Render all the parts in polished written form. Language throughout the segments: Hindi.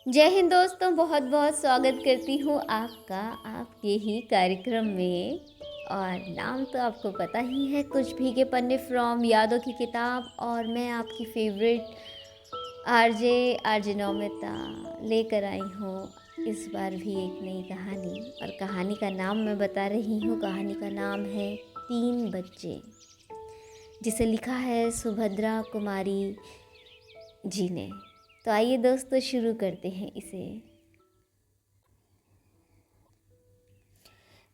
जय हिंद दोस्तों, बहुत बहुत स्वागत करती हूँ आपका आपके ही कार्यक्रम में। और नाम तो आपको पता ही है, कुछ भीगे पन्ने फ्रॉम यादों की किताब। और मैं आपकी फेवरेट आरजे नौमिता लेकर आई हूँ इस बार भी एक नई कहानी। और कहानी का नाम मैं बता रही हूँ, कहानी का नाम है 3 बच्चे, जिसे लिखा है सुभद्रा कुमारी जी ने। तो आइए दोस्तों, शुरू करते हैं इसे।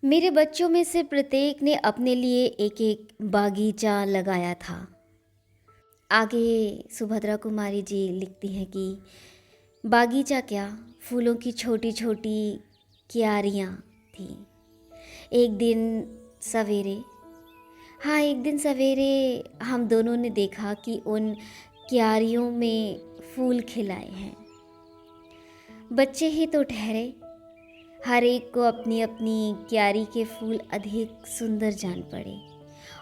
मेरे बच्चों में से प्रत्येक ने अपने लिए एक एक बागीचा लगाया था। आगे सुभद्रा कुमारी जी लिखती हैं कि बागीचा क्या, फूलों की छोटी छोटी क्यारियाँ थी। एक दिन सवेरे एक दिन सवेरे हम दोनों ने देखा कि उन क्यारियों में फूल खिलाए हैं। बच्चे ही तो ठहरे, हर एक को अपनी अपनी क्यारी के फूल अधिक सुंदर जान पड़े।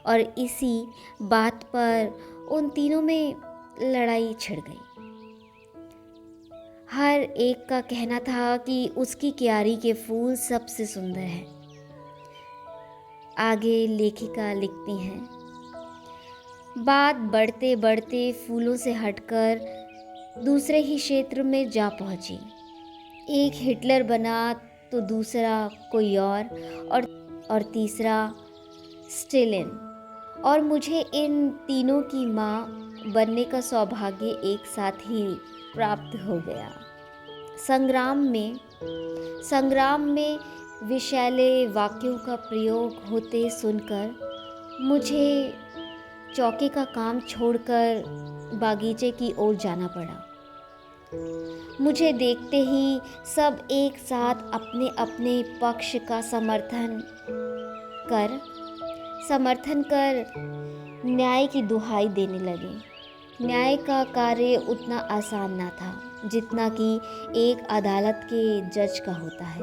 और इसी बात पर उन तीनों में लड़ाई छिड़ गई। हर एक का कहना था कि उसकी क्यारी के फूल सबसे सुंदर हैं। आगे लेखिका लिखती हैं, बात बढ़ते बढ़ते फूलों से हटकर दूसरे ही क्षेत्र में जा पहुंची। एक हिटलर बना तो दूसरा कोई और तीसरा स्टेलिन। और मुझे इन तीनों की माँ बनने का सौभाग्य एक साथ ही प्राप्त हो गया। संग्राम में विषैले वाक्यों का प्रयोग होते सुनकर मुझे चौके का काम छोड़कर बागीचे की ओर जाना पड़ा। मुझे देखते ही सब एक साथ अपने अपने पक्ष का समर्थन कर न्याय की दुहाई देने लगे। न्याय का कार्य उतना आसान ना था जितना कि एक अदालत के जज का होता है।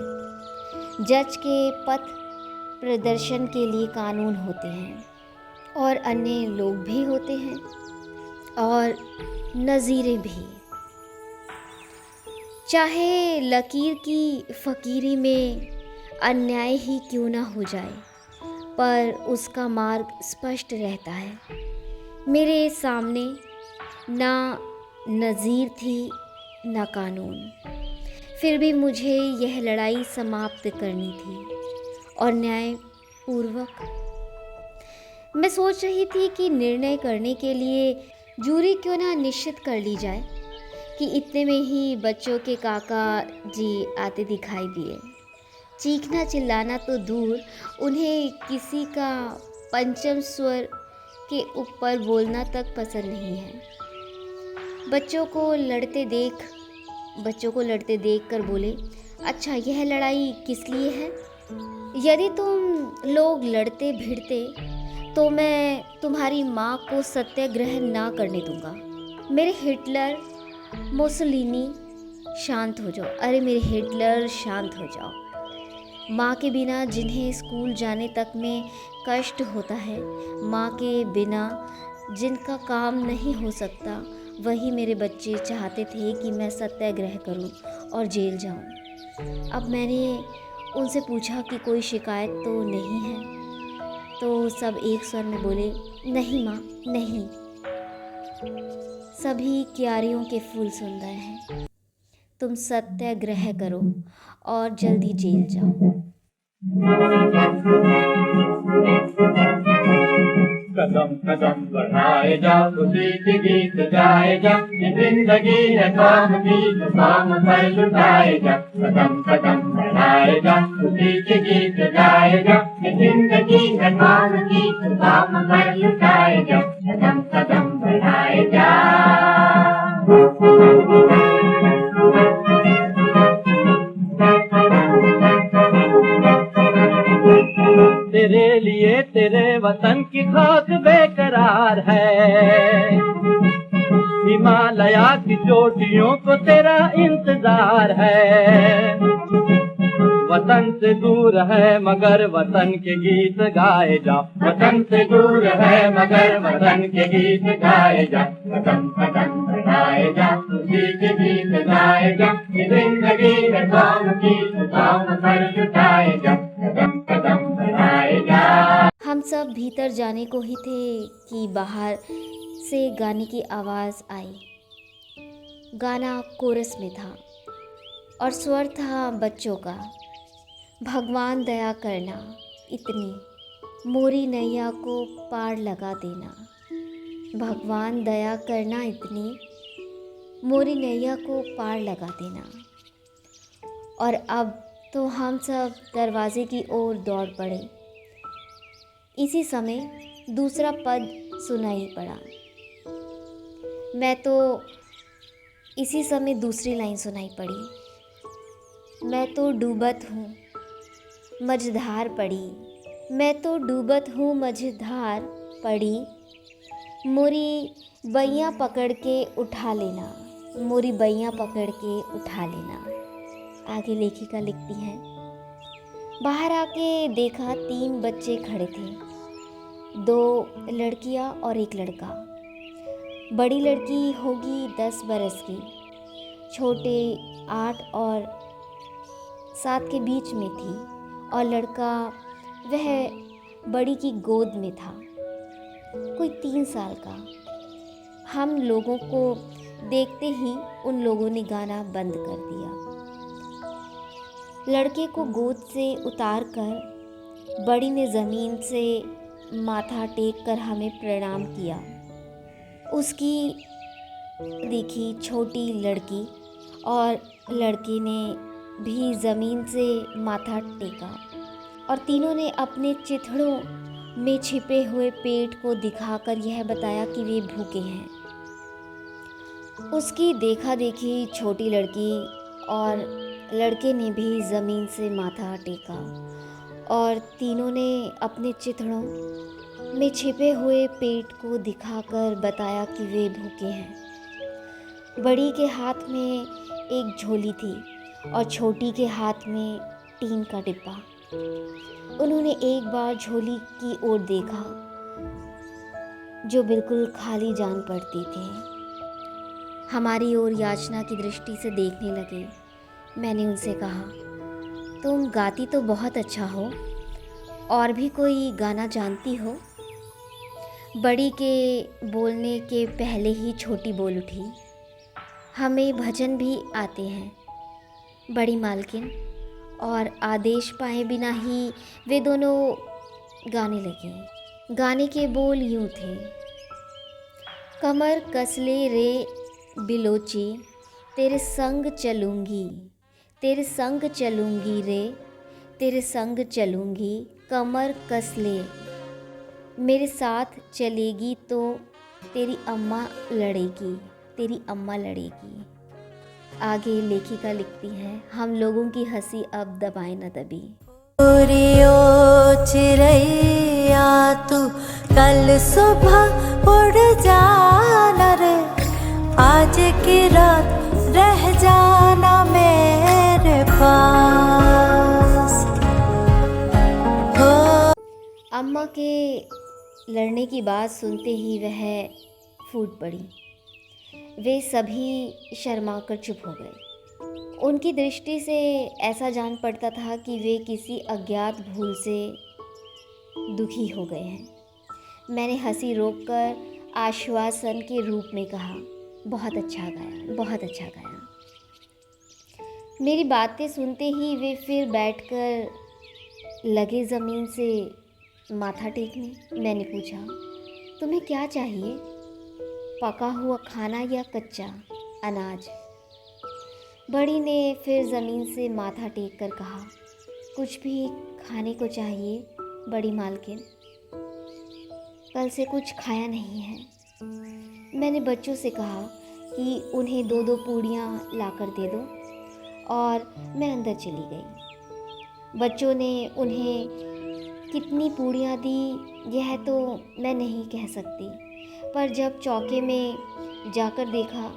जज के पथ प्रदर्शन के लिए कानून होते हैं और अन्य लोग भी होते हैं और नज़ीरें भी। चाहे लकीर की फ़कीरी में अन्याय ही क्यों ना हो जाए, पर उसका मार्ग स्पष्ट रहता है। मेरे सामने ना नज़ीर थी ना कानून, फिर भी मुझे यह लड़ाई समाप्त करनी थी और न्यायपूर्वक। मैं सोच रही थी कि निर्णय करने के लिए जूरी क्यों ना निश्चित कर ली जाए कि इतने में ही बच्चों के काका जी आते दिखाई दिए। चीखना चिल्लाना तो दूर, उन्हें किसी का पंचम स्वर के ऊपर बोलना तक पसंद नहीं है। बच्चों को लड़ते देख कर बोले, अच्छा यह लड़ाई किस लिए है? यदि तुम लोग लड़ते भिड़ते तो मैं तुम्हारी माँ को सत्याग्रह ना करने दूंगा। मेरे हिटलर मुसोलिनी शांत हो जाओ। अरे मेरे हिटलर शांत हो जाओ। माँ के बिना जिन्हें स्कूल जाने तक में कष्ट होता है, माँ के बिना जिनका काम नहीं हो सकता, वही मेरे बच्चे चाहते थे कि मैं सत्याग्रह करूं और जेल जाऊं। अब मैंने उनसे पूछा कि कोई शिकायत तो नहीं है, तो सब एक स्वर में बोले, नहीं माँ नहीं, सभी क्यारियों के फूल सुंदर हैं। तुम सत्याग्रह करो और जल्दी जेल जाओ। कदम कदम बढ़ाए जा, खुशी की गीत गाए जा, ये जिंदगी है काम की, तो काम पर लुटाए जा। कदम कदम बढ़ाए जा, खुशी की गीत गाए जा, ये जिंदगी है काम की, तो काम पर लुटाए जा। कदम कदम बढ़ाए जा। तेरे लिए तेरे वतन की खाक बेकरार है, हिमालया की चोटियों को तेरा इंतजार है। वतन से दूर है मगर वतन के गीत गाए जाओ, वतन से दूर है मगर वतन के गीत गाए जाओ, कदम कदम बढ़ाए जाओ, खुशी के गीत गाए जाओ, ये जिंदगी है कौम की, कौम पर लुटाए जाओ, कदम कदम बढ़ाए जाओ। हम सब भीतर जाने को ही थे कि बाहर से गाने की आवाज़ आई। गाना कोरस में था और स्वर था बच्चों का। भगवान दया करना इतनी, मोरी नैया को पार लगा देना। भगवान दया करना इतनी, मोरी नैया को पार लगा देना। और अब तो हम सब दरवाजे की ओर दौड़ पड़े। इसी समय दूसरा पद सुनाई पड़ा। मैं तो इसी समय दूसरी लाइन सुनाई पड़ी। मैं तो डूबत हूँ मझधार पड़ी, मैं तो डूबत हूँ मझधार पड़ी, मोरी बैयाँ पकड़ के उठा लेना, मोरी बैयाँ पकड़ के उठा लेना। आगे लेखिका लिखती है, बाहर आके देखा 3 बच्चे खड़े थे, 2 लड़कियाँ और 1 लड़का। बड़ी लड़की होगी 10 बरस की, छोटे 8 और 7 के बीच में थी, और लड़का वह बड़ी की गोद में था, कोई 3 साल का। हम लोगों को देखते ही उन लोगों ने गाना बंद कर दिया। लड़के को गोद से उतार कर बड़ी ने ज़मीन से माथा टेक कर हमें प्रणाम किया। उसकी देखी छोटी लड़की और लड़के ने भी ज़मीन से माथा टेका, और तीनों ने अपने चिथड़ों में छिपे हुए पेट को दिखाकर यह बताया कि वे भूखे हैं। उसकी देखा देखी छोटी लड़की और लड़के ने भी ज़मीन से माथा टेका, और तीनों ने अपने चिथड़ों में छिपे हुए पेट को दिखाकर बताया कि वे भूखे हैं। बड़ी के हाथ में एक झोली थी और छोटी के हाथ में टीन का डिब्बा। उन्होंने एक बार झोली की ओर देखा जो बिल्कुल खाली जान पड़ती थी। हमारी ओर याचना की दृष्टि से देखने लगे। मैंने उनसे कहा, तुम गाती तो बहुत अच्छा हो, और भी कोई गाना जानती हो? बड़ी के बोलने के पहले ही छोटी बोल उठी, हमें भजन भी आते हैं बड़ी मालकिन। और आदेश पाए बिना ही वे दोनों गाने लगे। गाने के बोल यूं थे, कमर कसले रे बिलोची, तेरे संग चलूँगी, तेरे संग चलूँगी रे, तेरे संग चलूँगी, कमर कसले, मेरे साथ चलेगी तो तेरी अम्मा लड़ेगी, तेरी अम्मा लड़ेगी। आगे लेखिका लिखती है, हम लोगों की हंसी अब दबाए न दबी। चिड़ैया तू कल सुबह उड़ जाना रे, आज की रात रह जाना मेरे पास हो। अम्मा के लड़ने की बात सुनते ही वह फूट पड़ी। वे सभी शर्मा कर चुप हो गए। उनकी दृष्टि से ऐसा जान पड़ता था कि वे किसी अज्ञात भूल से दुखी हो गए हैं। मैंने हंसी रोककर आश्वासन के रूप में कहा, बहुत अच्छा गाया, बहुत अच्छा गाया। मेरी बातें सुनते ही वे फिर बैठकर लगे ज़मीन से माथा टेकने। मैंने पूछा, तुम्हें क्या चाहिए, पका हुआ खाना या कच्चा अनाज? बड़ी ने फिर ज़मीन से माथा टेक कर कहा, कुछ भी खाने को चाहिए बड़ी मालकिन, कल से कुछ खाया नहीं है। मैंने बच्चों से कहा कि उन्हें 2-2 पूड़ियाँ लाकर दे दो, और मैं अंदर चली गई। बच्चों ने उन्हें कितनी पूड़ियाँ दी यह तो मैं नहीं कह सकती, पर जब चौके में जाकर देखा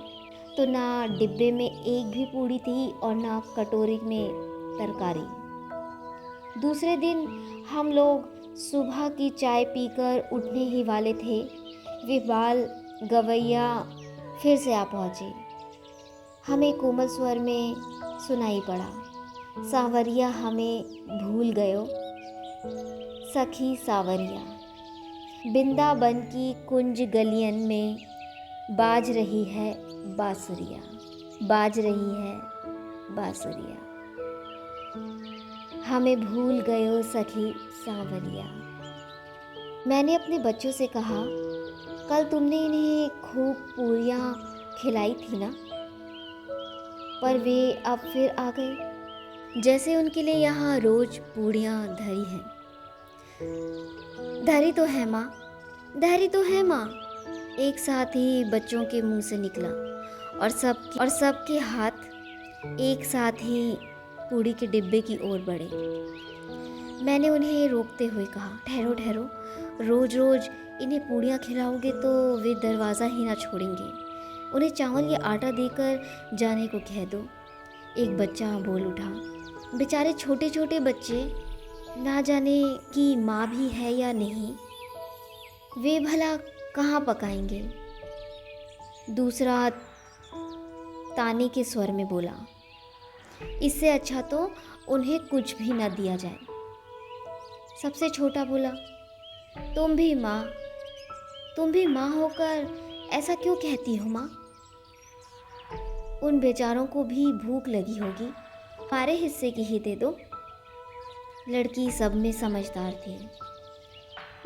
तो ना डिब्बे में एक भी पूड़ी थी और ना कटोरी में तरकारी। दूसरे दिन हम लोग सुबह की चाय पीकर उठने ही वाले थे, वे बाल गवैया फिर से आ पहुँचे। हमें कोमल स्वर में सुनाई पड़ा, सावरिया हमें भूल गयो, सखी सावरिया। वृंदावन की कुंज गलियन में बाज रही है बांसुरिया, बाज रही है बांसुरिया। हमें भूल गयो सखी सावरिया। मैंने अपने बच्चों से कहा, कल तुमने इन्हें खूब पूरियाँ खिलाई थी ना, पर वे अब फिर आ गए, जैसे उनके लिए यहाँ रोज पूड़ियाँ धरी हैं। धरी तो है माँ, धरी तो है माँ, एक साथ ही बच्चों के मुंह से निकला और सबके हाथ एक साथ ही पूड़ी के डिब्बे की ओर बढ़े। मैंने उन्हें रोकते हुए कहा, ठहरो ठहरो, रोज रोज इन्हें पूड़ियाँ खिलाओगे तो वे दरवाज़ा ही ना छोड़ेंगे। उन्हें चावल या आटा देकर जाने को कह दो। एक बच्चा बोल उठा, बेचारे छोटे छोटे बच्चे, ना जाने कि माँ भी है या नहीं, वे भला कहाँ पकाएंगे। दूसरा ताने के स्वर में बोला, इससे अच्छा तो उन्हें कुछ भी न दिया जाए। सबसे छोटा बोला, तुम भी माँ होकर ऐसा क्यों कहती हो माँ? उन बेचारों को भी भूख लगी होगी, हमारे हिस्से की ही दे दो। लड़की सब में समझदार थी,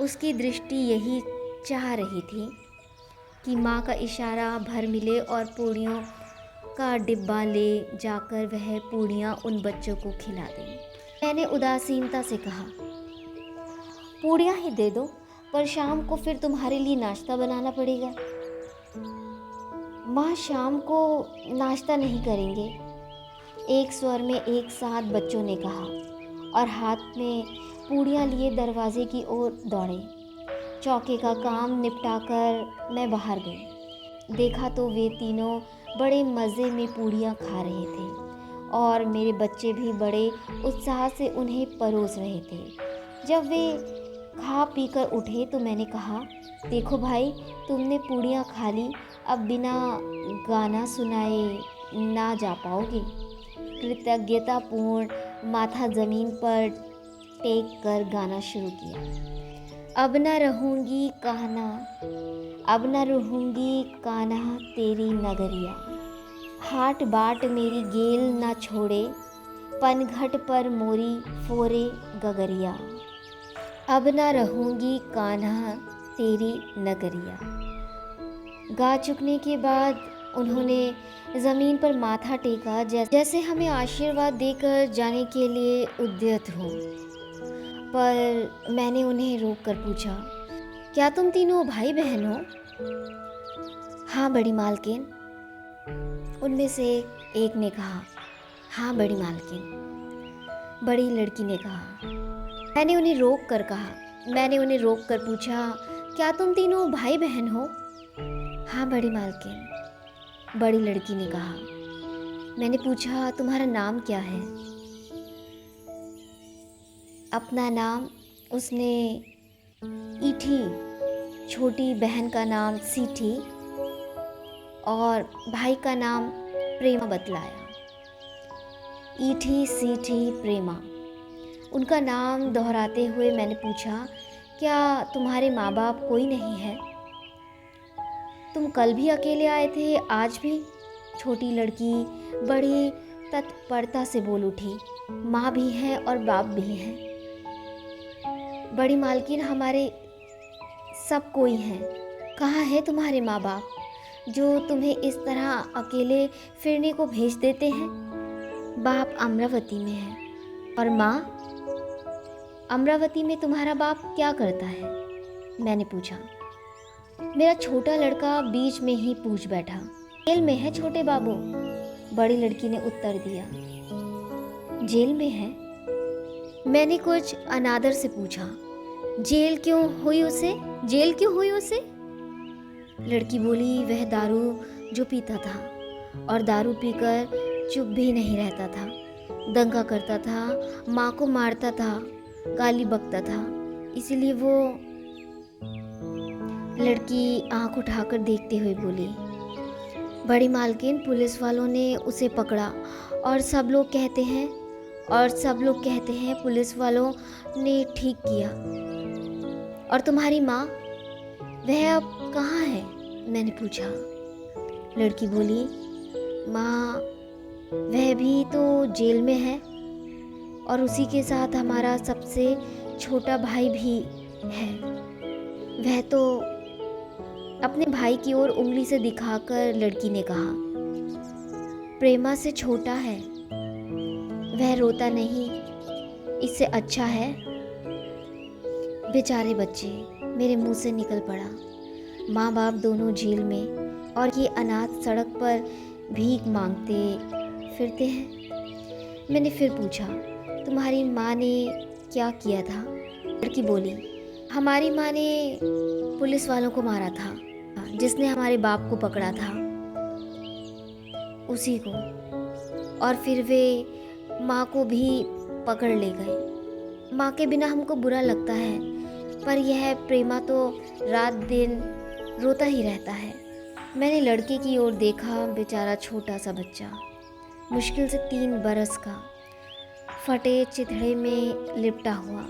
उसकी दृष्टि यही चाह रही थी कि माँ का इशारा भर मिले और पूड़ियों का डिब्बा ले जाकर वह पूड़ियाँ उन बच्चों को खिला दे। मैंने उदासीनता से कहा, पूड़ियाँ ही दे दो, पर शाम को फिर तुम्हारे लिए नाश्ता बनाना पड़ेगा। माँ शाम को नाश्ता नहीं करेंगे, एक स्वर में एक साथ बच्चों ने कहा और हाथ में पूड़ियाँ लिए दरवाजे की ओर दौड़े। चौके का काम निपटाकर मैं बाहर गई। देखा तो वे तीनों बड़े मज़े में पूड़ियाँ खा रहे थे और मेरे बच्चे भी बड़े उत्साह से उन्हें परोस रहे थे। जब वे खा पी कर उठे तो मैंने कहा, देखो भाई, तुमने पूड़ियाँ खा ली, अब बिना गाना सुनाए ना जा पाओगे। कृतज्ञतापूर्ण माथा ज़मीन पर टेक कर गाना शुरू किया। अब न रहूँगी कान्हा, अब न रहूँगी कान्हा तेरी नगरिया, हाट बाट मेरी गेल ना छोड़े, पनघट पर मोरी फोरे गगरिया। अब न रहूँगी कान्हा तेरी नगरिया। गा चुकने के बाद उन्होंने ज़मीन पर माथा टेका, जैसे हमें आशीर्वाद देकर जाने के लिए उद्यत हो। पर मैंने उन्हें रोक कर पूछा, क्या तुम तीनों भाई बहन हो? हाँ बड़ी मालकिन, उनमें से एक ने कहा। हाँ बड़ी मालकिन, बड़ी लड़की ने कहा। मैंने उन्हें रोक कर पूछा, क्या तुम तीनों भाई बहन हो? हाँ बड़ी मालकिन, बड़ी लड़की ने कहा। मैंने पूछा, तुम्हारा नाम क्या है? अपना नाम उसने ईठी, छोटी बहन का नाम सीठी और भाई का नाम प्रेमा बतलाया। ईठी, सीठी, प्रेमा, उनका नाम दोहराते हुए मैंने पूछा, क्या तुम्हारे माँ बाप कोई नहीं है? तुम कल भी अकेले आए थे, आज भी? छोटी लड़की बड़ी तत्परता से बोल उठी, माँ भी है और बाप भी हैं। बड़ी मालकिन, हमारे सब कोई हैं। कहाँ है तुम्हारे माँ बाप जो तुम्हें इस तरह अकेले फिरने को भेज देते हैं? बाप अमरावती में है। और माँ? अमरावती में तुम्हारा बाप क्या करता है? मैंने पूछा। मेरा छोटा लड़का बीच में ही पूछ बैठा, जेल में है छोटे बाबू, बड़ी लड़की ने उत्तर दिया। जेल में है? मैंने कुछ अनादर से पूछा, जेल क्यों हुई उसे? लड़की बोली, वह दारू जो पीता था और दारू पीकर चुप भी नहीं रहता था, दंगा करता था, माँ को मारता था, गाली बकता था। इसीलिए वो लड़की आंख उठाकर देखते हुए बोली, बड़ी मालकिन, पुलिस वालों ने उसे पकड़ा और सब लोग कहते हैं पुलिस वालों ने ठीक किया। और तुम्हारी माँ, वह अब कहाँ है? मैंने पूछा। लड़की बोली, माँ वह भी तो जेल में है और उसी के साथ हमारा सबसे छोटा भाई भी है। वह तो, अपने भाई की ओर उंगली से दिखाकर लड़की ने कहा, प्रेमा से छोटा है, वह रोता नहीं, इससे अच्छा है। बेचारे बच्चे, मेरे मुंह से निकल पड़ा। माँ बाप दोनों जेल में और ये अनाथ सड़क पर भीख मांगते फिरते हैं। मैंने फिर पूछा, तुम्हारी माँ ने क्या किया था? लड़की बोली, हमारी माँ ने पुलिस वालों को मारा था, जिसने हमारे बाप को पकड़ा था, उसी को। और फिर वे माँ को भी पकड़ ले गए। माँ के बिना हमको बुरा लगता है, पर यह प्रेमा तो रात दिन रोता ही रहता है। मैंने लड़के की ओर देखा। बेचारा छोटा सा बच्चा, मुश्किल से 3 बरस का, फटे चिथड़े में लिपटा हुआ,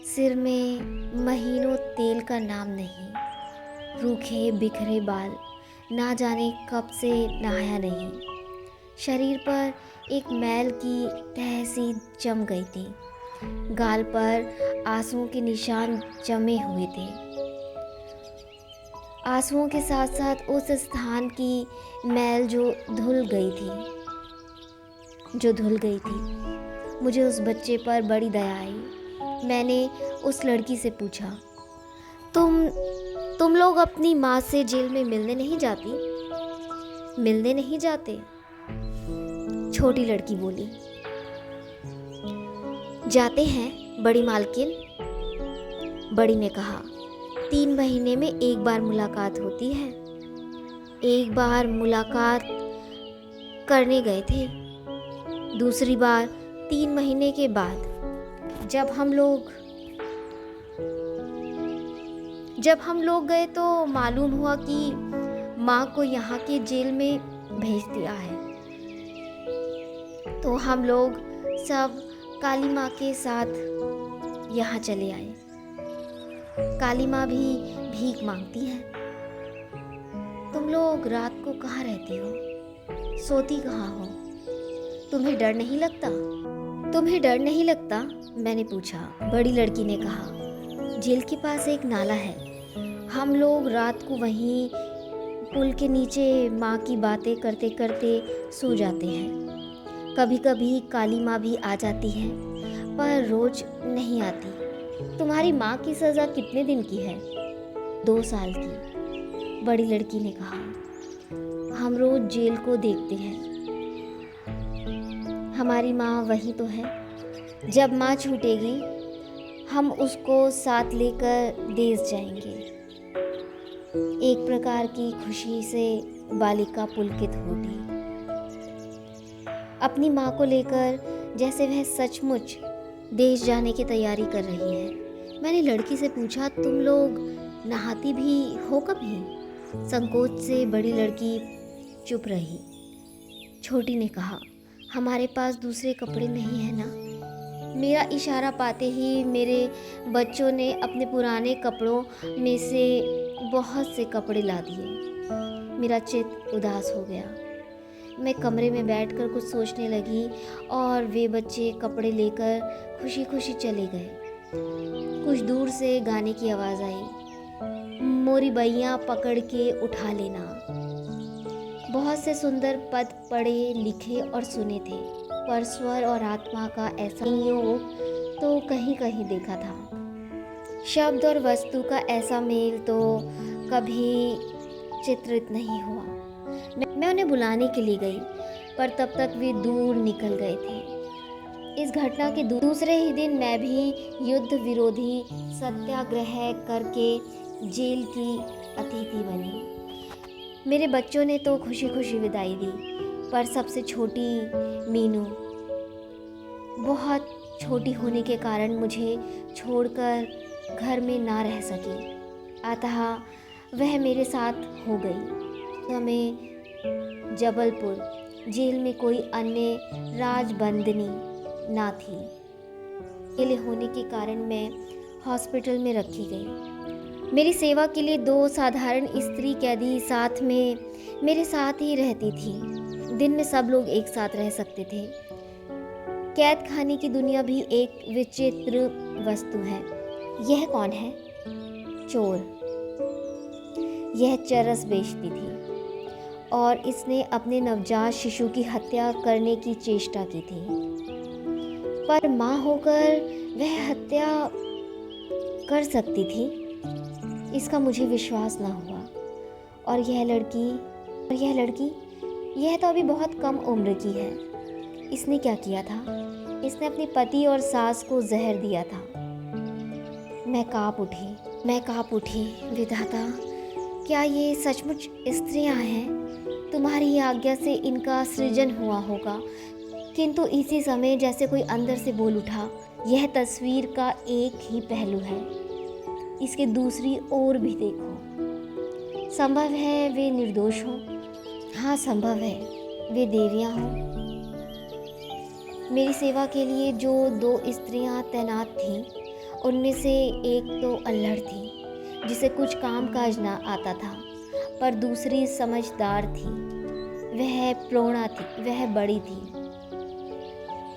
सिर में महीनों तेल का नाम नहीं, रूखे बिखरे बाल, ना जाने कब से नहाया नहीं, शरीर पर एक मैल की तह सी जम गई थी, गाल पर आंसुओं के निशान जमे हुए थे। आंसुओं के साथ साथ उस स्थान की मैल जो धुल गई थी। मुझे उस बच्चे पर बड़ी दया आई। मैंने उस लड़की से पूछा, तुम लोग अपनी माँ से जेल में मिलने नहीं जाते? छोटी लड़की बोली, जाते हैं बड़ी मालकिन। बड़ी ने कहा, 3 महीने में एक बार मुलाकात होती है। एक बार मुलाकात करने गए थे, दूसरी बार 3 महीने के बाद, जब हम लोग गए तो मालूम हुआ कि माँ को यहाँ के जेल में भेज दिया है। तो हम लोग सब काली माँ के साथ यहाँ चले आए। काली माँ भी भीख मांगती है। तुम लोग रात को कहाँ रहती हो? सोती कहाँ हो? तुम्हें डर नहीं लगता? मैंने पूछा। बड़ी लड़की ने कहा, जेल के पास एक नाला है, हम लोग रात को वहीं पुल के नीचे माँ की बातें करते करते सो जाते हैं। कभी कभी काली माँ भी आ जाती है, पर रोज नहीं आती। तुम्हारी माँ की सज़ा कितने दिन की है? 2 साल की। बड़ी लड़की ने कहा, हम रोज जेल को देखते हैं। हमारी माँ वही तो है। जब माँ छूटेगी, हम उसको साथ लेकर देश जाएंगे। एक प्रकार की खुशी से बालिका पुलकित होती, अपनी माँ को लेकर, जैसे वह सचमुच देश जाने की तैयारी कर रही है। मैंने लड़की से पूछा, तुम लोग नहाती भी हो कभी? संकोच से बड़ी लड़की चुप रही। छोटी ने कहा, हमारे पास दूसरे कपड़े नहीं है ना। मेरा इशारा पाते ही मेरे बच्चों ने अपने पुराने कपड़ों में से बहुत से कपड़े ला दिए। मेरा चित्त उदास हो गया। मैं कमरे में बैठकर कुछ सोचने लगी और वे बच्चे कपड़े लेकर खुशी खुशी चले गए। कुछ दूर से गाने की आवाज़ आई, मोरी बैया पकड़ के उठा लेना। बहुत से सुंदर पद पढ़े लिखे और सुने थे, पर स्वर और आत्मा का ऐसा योग तो कहीं कहीं देखा था। शब्द और वस्तु का ऐसा मेल तो कभी चित्रित नहीं हुआ। मैं उन्हें बुलाने के लिए गई, पर तब तक वे दूर निकल गए थे। इस घटना के दूसरे ही दिन मैं भी युद्ध विरोधी सत्याग्रह करके जेल की अतिथि बनी। मेरे बच्चों ने तो खुशी खुशी विदाई दी, पर सबसे छोटी मीनू बहुत छोटी होने के कारण मुझे छोड़कर घर में ना रह सकी, अतः वह मेरे साथ हो गई। हमें जबलपुर जेल में कोई अन्य राजबंदनी ना थी। अकेले होने के कारण मैं हॉस्पिटल में रखी गई। मेरी सेवा के लिए 2 साधारण स्त्री कैदी साथ में मेरे साथ ही रहती थी। दिन में सब लोग एक साथ रह सकते थे। कैद खाने की दुनिया भी एक विचित्र वस्तु है। यह कौन है? चोर। यह चरस बेचती थी और इसने अपने नवजात शिशु की हत्या करने की चेष्टा की थी, पर माँ होकर वह हत्या कर सकती थी, इसका मुझे विश्वास ना हुआ। और यह लड़की यह तो अभी बहुत कम उम्र की है। इसने क्या किया था? इसने अपने पति और सास को जहर दिया था। मैं काँप उठी। विधाता, क्या ये सचमुच स्त्रियां हैं? तुम्हारी आज्ञा से इनका सृजन हुआ होगा। किंतु इसी समय जैसे कोई अंदर से बोल उठा, यह तस्वीर का एक ही पहलू है, इसके दूसरी ओर भी देखो। संभव है वे निर्दोष हों। हाँ, संभव है वे देवियां हों। मेरी सेवा के लिए जो 2 स्त्रियां तैनात थीं, उनमें से एक तो अल्हड़ थी, जिसे कुछ काम काज ना आता था, पर दूसरी समझदार थी। वह प्रोणा थी, वह बड़ी थी।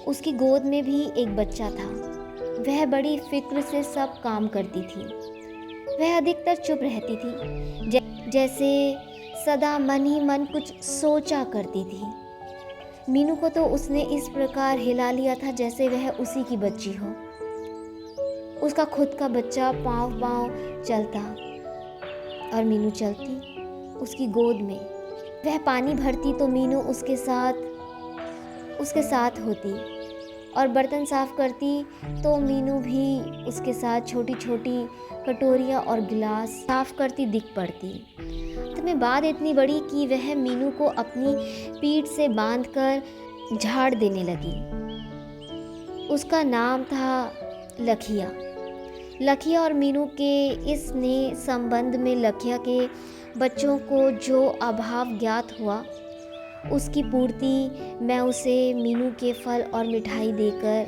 उसकी गोद में भी एक बच्चा था। वह बड़ी फिक्र से सब काम करती थी। वह अधिकतर चुप रहती थी, जैसे सदा मन ही मन कुछ सोचा करती थी। मीनू को तो उसने इस प्रकार हिला लिया था जैसे वह उसी की बच्ची हो। उसका खुद का बच्चा पाँव चलता और मीनू चलती उसकी गोद में। वह पानी भरती तो मीनू उसके साथ होती, और बर्तन साफ करती तो मीनू भी उसके साथ छोटी छोटी कटोरियाँ और गिलास साफ करती दिख पड़ती। तो मैं बात इतनी बड़ी कि वह मीनू को अपनी पीठ से बांधकर झाड़ देने लगी। उसका नाम था लखिया और मीनू के इस नए संबंध में लखिया के बच्चों को जो अभाव ज्ञात हुआ, उसकी पूर्ति मैं उसे मीनू के फल और मिठाई देकर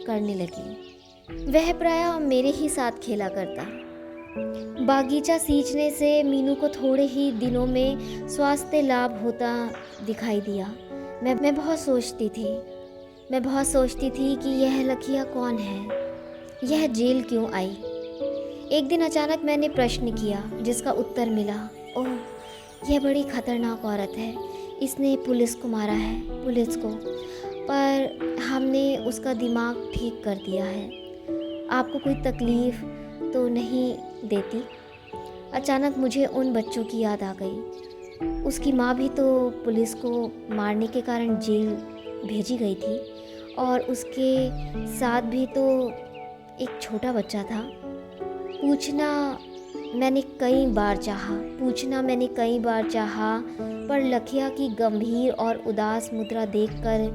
करने लगी। वह प्रायः मेरे ही साथ खेला करता। बागीचा सींचने से मीनू को थोड़े ही दिनों में स्वास्थ्य लाभ होता दिखाई दिया। मैं बहुत सोचती थी कि यह लखिया कौन है, यह जेल क्यों आई। एक दिन अचानक मैंने प्रश्न किया, जिसका उत्तर मिला, ओह, यह बड़ी खतरनाक औरत है, इसने पुलिस को मारा है, पर हमने उसका दिमाग ठीक कर दिया है। आपको कोई तकलीफ तो नहीं देती? अचानक मुझे उन बच्चों की याद आ गई। उसकी माँ भी तो पुलिस को मारने के कारण जेल भेजी गई थी, और उसके साथ भी तो एक छोटा बच्चा था। पूछना मैंने कई बार चाहा, पर लखिया की गंभीर और उदास मुद्रा देखकर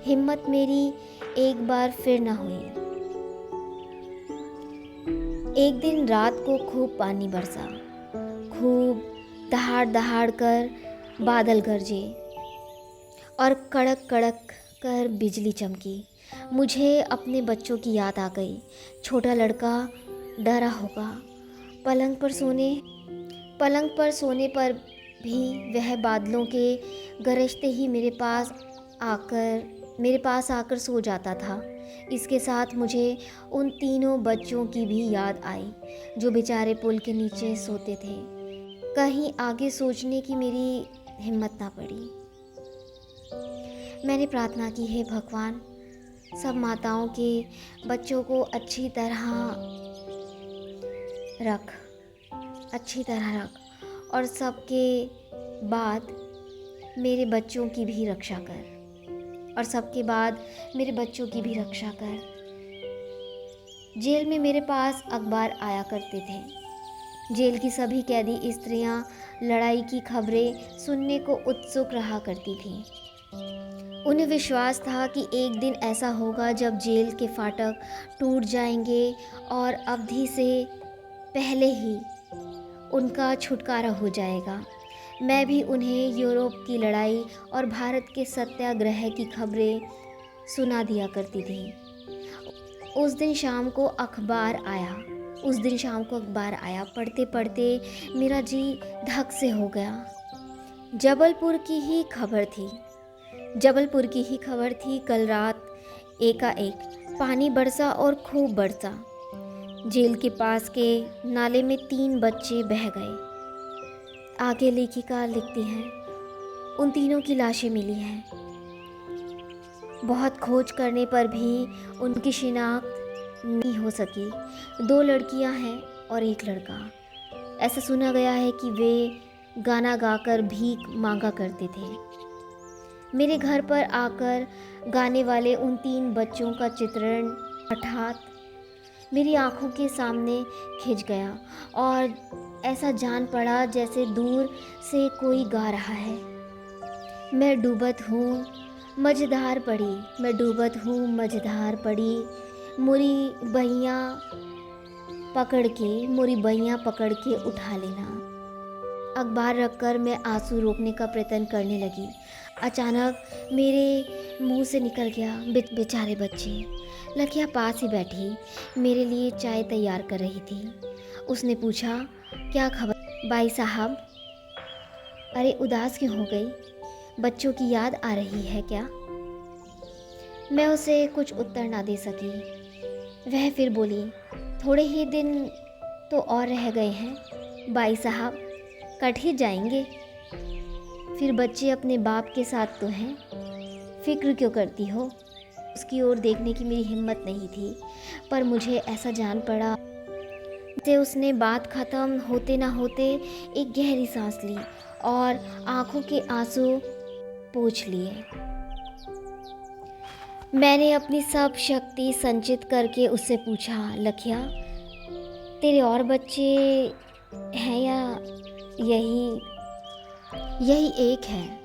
हिम्मत मेरी एक बार फिर न हुई। एक दिन रात को खूब पानी बरसा, खूब दहाड़ कर बादल गरजे और कड़क कर बिजली चमकी। मुझे अपने बच्चों की याद आ गई। छोटा लड़का डरा होगा। पलंग पर सोने पर भी वह बादलों के गरजते ही मेरे पास आकर सो जाता था। इसके साथ मुझे उन तीनों बच्चों की भी याद आई, जो बेचारे पुल के नीचे सोते थे। कहीं आगे सोचने की मेरी हिम्मत ना पड़ी। मैंने प्रार्थना की, हे भगवान, सब माताओं के बच्चों को अच्छी तरह रख, और सबके बाद मेरे बच्चों की भी रक्षा कर। जेल में मेरे पास अखबार आया करते थे। जेल की सभी कैदी स्त्रियां लड़ाई की खबरें सुनने को उत्सुक रहा करती थीं। उन्हें विश्वास था कि एक दिन ऐसा होगा जब जेल के फाटक टूट जाएंगे और अवधि से पहले ही उनका छुटकारा हो जाएगा। मैं भी उन्हें यूरोप की लड़ाई और भारत के सत्याग्रह की खबरें सुना दिया करती थी। उस दिन शाम को अखबार आया। पढ़ते पढ़ते मेरा जी धक से हो गया। जबलपुर की ही खबर थी। कल रात एकाएक पानी बरसा और खूब बरसा। जेल के पास के नाले में 3 बच्चे बह गए। आगे लेखिका लिखती हैं, उन तीनों की लाशें मिली हैं। बहुत खोज करने पर भी उनकी शिनाख्त नहीं हो सकी। 2 लड़कियां हैं और 1 लड़का। ऐसा सुना गया है कि वे गाना गाकर भीख मांगा करते थे। मेरे घर पर आकर गाने वाले उन 3 बच्चों का चित्रण हठात मेरी आंखों के सामने खिंच गया और ऐसा जान पड़ा जैसे दूर से कोई गा रहा है। मैं डूबत हूँ मझधार पड़ी, मुरी बहियाँ पकड़ के उठा लेना। अखबार रखकर मैं आंसू रोकने का प्रयत्न करने लगी। अचानक मेरे मुंह से निकल गया, बेचारे बच्चे। लकिया पास ही बैठी मेरे लिए चाय तैयार कर रही थी। उसने पूछा, क्या खबर बाई साहब? अरे उदास क्यों हो गई? बच्चों की याद आ रही है क्या? मैं उसे कुछ उत्तर ना दे सकी। वह फिर बोली, थोड़े ही दिन तो और रह गए हैं बाई साहब, कट ही जाएंगे। फिर बच्चे अपने बाप के साथ तो हैं, फिक्र क्यों करती हो? उसकी ओर देखने की मेरी हिम्मत नहीं थी, पर मुझे ऐसा जान पड़ा कि उसने बात खत्म होते ना होते एक गहरी सांस ली और आंखों के आंसू पोंछ लिए। मैंने अपनी सब शक्ति संचित करके उससे पूछा, लखिया तेरे और बच्चे हैं या यही एक है?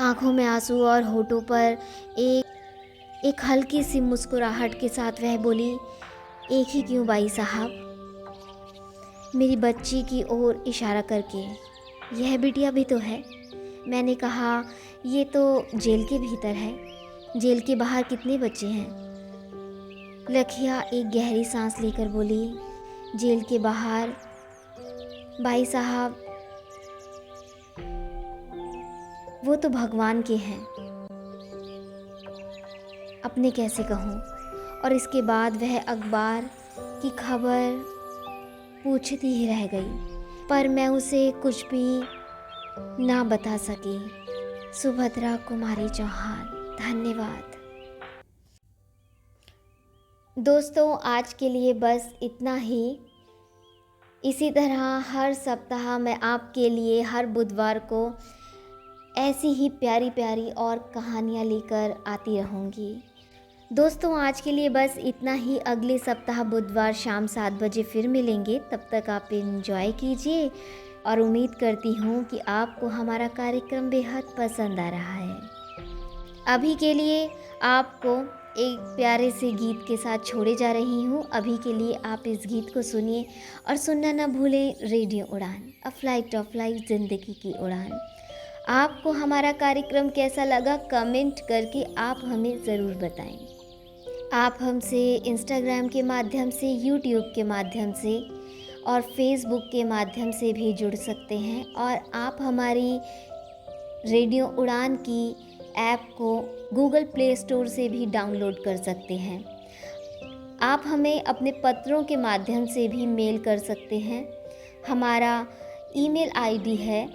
आंखों में आंसू और होठों पर एक हल्की सी मुस्कुराहट के साथ वह बोली, एक ही क्यों बाई साहब? मेरी बच्ची की ओर इशारा करके, यह बिटिया भी तो है। मैंने कहा, ये तो जेल के भीतर है, जेल के बाहर कितने बच्चे हैं? लखिया एक गहरी सांस लेकर बोली, जेल के बाहर बाई साहब वो तो भगवान के हैं, अपने कैसे कहूँ। और इसके बाद वह अखबार की खबर पूछती ही रह गई, पर मैं उसे कुछ भी ना बता सकी। सुभद्रा कुमारी चौहान। धन्यवाद दोस्तों, आज के लिए बस इतना ही। इसी तरह हर सप्ताह मैं आपके लिए हर बुधवार को ऐसी ही प्यारी प्यारी और कहानियाँ लेकर आती रहूँगी। दोस्तों, आज के लिए बस इतना ही। अगले सप्ताह बुधवार शाम 7 बजे फिर मिलेंगे। तब तक आप एंजॉय कीजिए और उम्मीद करती हूँ कि आपको हमारा कार्यक्रम बेहद पसंद आ रहा है। अभी के लिए आपको एक प्यारे से गीत के साथ छोड़े जा रही हूँ। अभी के लिए आप इस गीत को सुनिए और सुनना ना भूलें रेडियो उड़ान, अ फ्लाइट ऑफ लाइफ, ज़िंदगी की उड़ान। आपको हमारा कार्यक्रम कैसा लगा कमेंट करके आप हमें ज़रूर बताएं। आप हमसे इंस्टाग्राम के माध्यम से, यूट्यूब के माध्यम से और फेसबुक के माध्यम से भी जुड़ सकते हैं और आप हमारी रेडियो उड़ान की ऐप को गूगल प्ले स्टोर से भी डाउनलोड कर सकते हैं। आप हमें अपने पत्रों के माध्यम से भी मेल कर सकते हैं। हमारा ईमेल आईडी है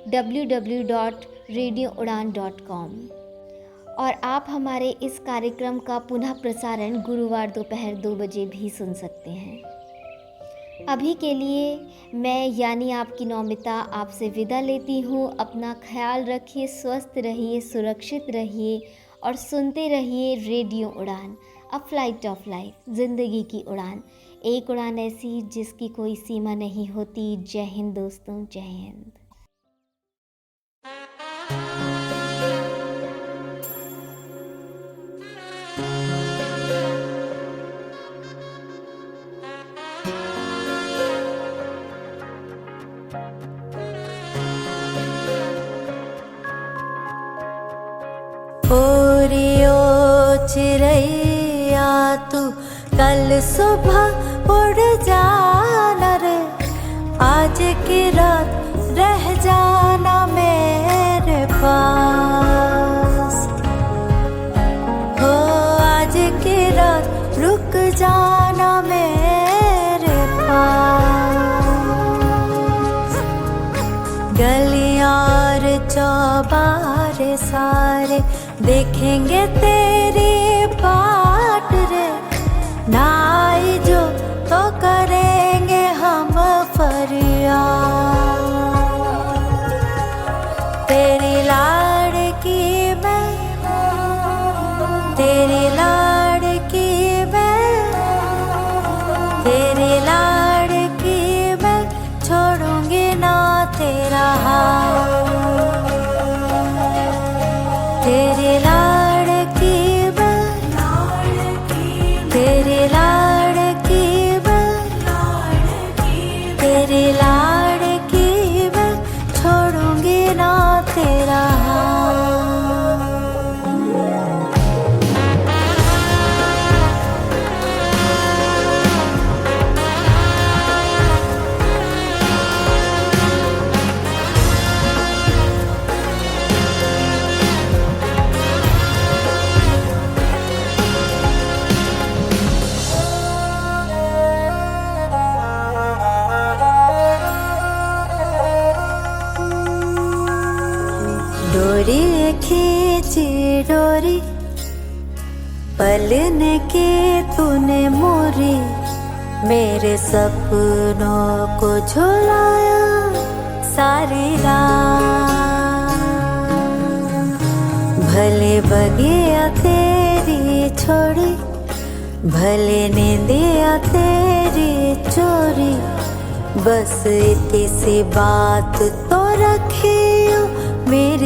www.radioudan.com और आप हमारे इस कार्यक्रम का पुनः प्रसारण गुरुवार दोपहर 2 बजे भी सुन सकते हैं। अभी के लिए मैं यानी आपकी नौमिता आपसे विदा लेती हूँ। अपना ख्याल रखिए, स्वस्थ रहिए, सुरक्षित रहिए और सुनते रहिए रेडियो उड़ान, अ फ्लाइट ऑफ लाइफ, ज़िंदगी की उड़ान। एक उड़ान ऐसी जिसकी कोई सीमा नहीं होती। जय हिंद दोस्तों, जय हिंद। चिड़ैया तू कल सुबह उड़ जाना रे, आज की रात रह जाना मेरे पास। हो आज की रात रुक जाना मेरे पास। गलियां और चौबारे सारे देखेंगे तेरी बाट रे, ना आई जो तो करेंगे हम फरियाद। तेरी लाड़की मैं, तेरी लाड़की मैं, तेरी लाड़की मैं, छोड़ूंगी ना तेरा हाथ। तेरी लाड़की मैं, तेरी लाड़की मैं, तेरी लाड़की मैं, छोड़ूंगी ना तेरा हाथ। डोरी खींची डोरी, पलने की तूने मोरी, मेरे सपनों को झुलाया सारी रात। भले बगिया तेरी छोड़ी, भले नींदिया तेरी चोरी, बस इतनी सी बात तो रखियो मेरी